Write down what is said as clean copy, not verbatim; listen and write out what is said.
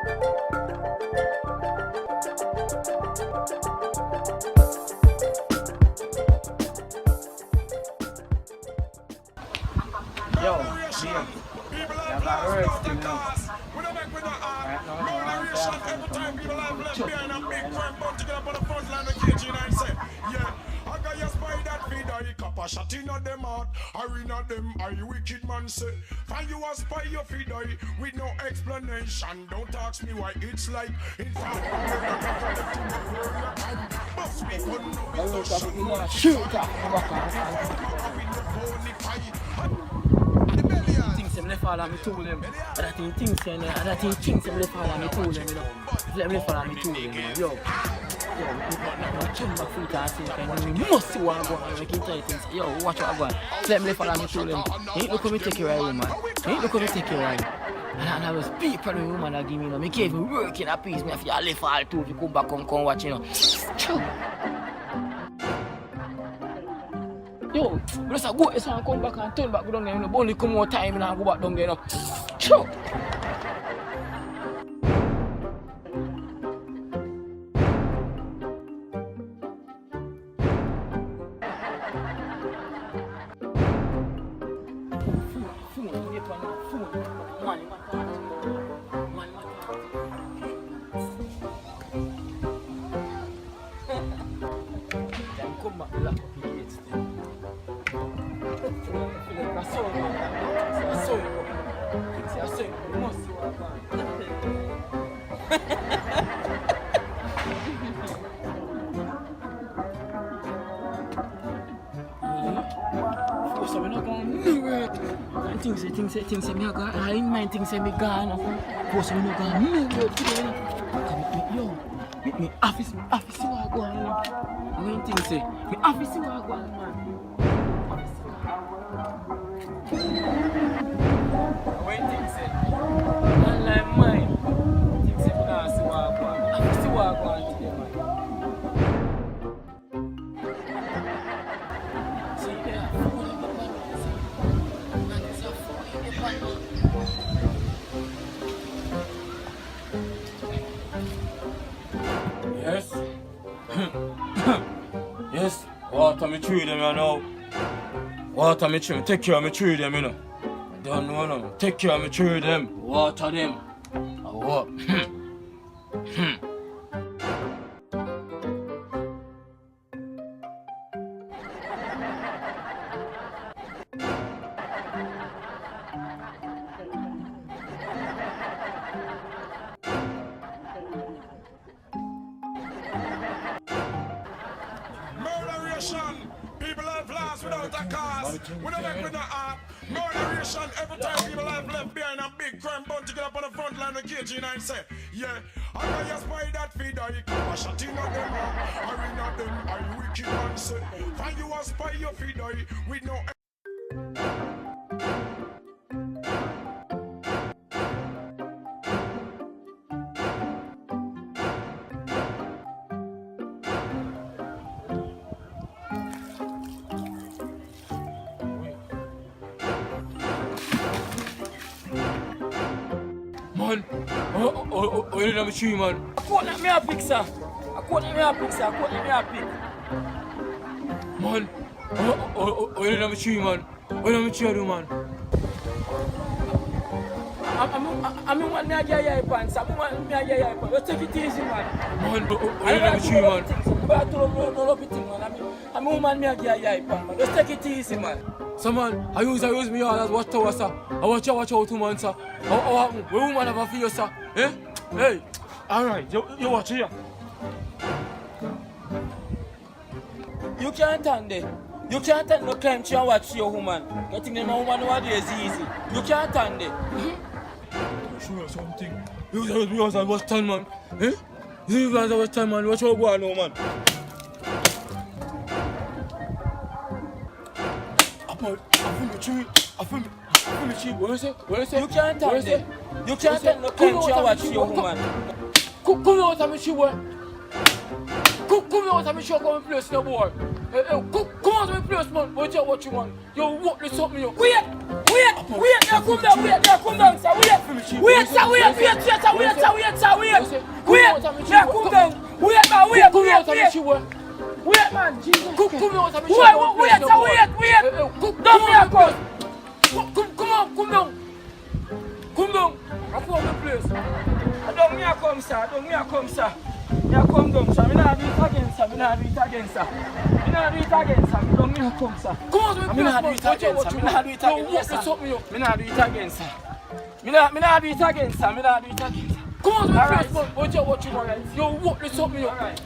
Yo, yeah. Y'all got words to know. Right now, every time people have left behind a big crime bun to get up on the front line of KG and say, yeah, I got your spy that feed I cop a shot in at them heart. Arena them, I wicked man say. Find you a spy your feed I with no explanation. Don't ask me why it's like in fact. Things them left all on me tool them. Other things them left all on me tool them, you know. Let me left all on me tool them, you know. Yo, I turn back feet and think and you must see what I'm going on. I can tell you things. Yo, watch what I'm going. Let me left all on me tool them. You ain't look at me take you right, woman. You ain't look at me take you right. And I was people the woman that give me, you know. Me gave me work in a piece. Me if you left all too, if you come back come watch, you know. Yo, let's go and come back and turn back down there, you know. But only come more time and I go back down there, you know. Sure. Things say me a gone. I mind things say me gone. Post me no gone. Me work today. Yo, me office what go on, you know. When things say me office what go on, man. When things say unlike mine, things say me not see what go on. Office what go on today, man. See there. Yes. Yes. Water me through them, you know. Water me through. Take care of me through them, you know. Don't know no. Take care of me through them. Water them. What? People have lost without a cause. We don't make with no art. Murderation every time people have left behind a big crime bun to get up on the front line of KG and say, yeah, I got your spy that feed I come a shot in at them heart. Arena them, I wicked man say. Find you a spy your feed I with no man. Oh, you know me tree, man. I can't let me a pick, sir. I can't let me a pick, sir. I can't let me a pick. Man. Oh, you know me tree, man. Oh, you know me tree, man. I mean, what me a get your pants? I mean, what me a get your pants? You take it easy, man. Man, oh, you know me tree, man. But I told you no love it, man. I mean, woman me a get your pants, man. Just take it easy, man. So man, I use me all as watch tower, sir. I watch out to man, sir. How happen? We woman have a feel, sir. Eh? Hey, alright, you watch here. You can't stand there. You can't stand no climb tree and watch your woman. Getting them a woman nowadays is easy. You can't stand there. Show you something. You as a watch time, man. Eh? You as a watch time, man. Watch your boy now, man. I feel me cheap. What is it? You can't stand there. You can't stand no climb tree and watch your woman. Come out of me, she boy. Come out of me, she come and place no boy. Come out of me place, man. Watch out what you want. You walk this up me. Wait, now come down, sir. Wait, sir, wait, Come on, Wait. Don't me a cause. Come down. I come the place. Don't me a come, sir. Me a come down, sir. Me not do it again, sir. Don't me a come, sir. Come on, me not do it again, sir. Me not do it again, sir. Me not do it again, sir. Me not do it again, sir. Come on, me place, man. Watch you, alright. Yo, walk this up me up. Alright.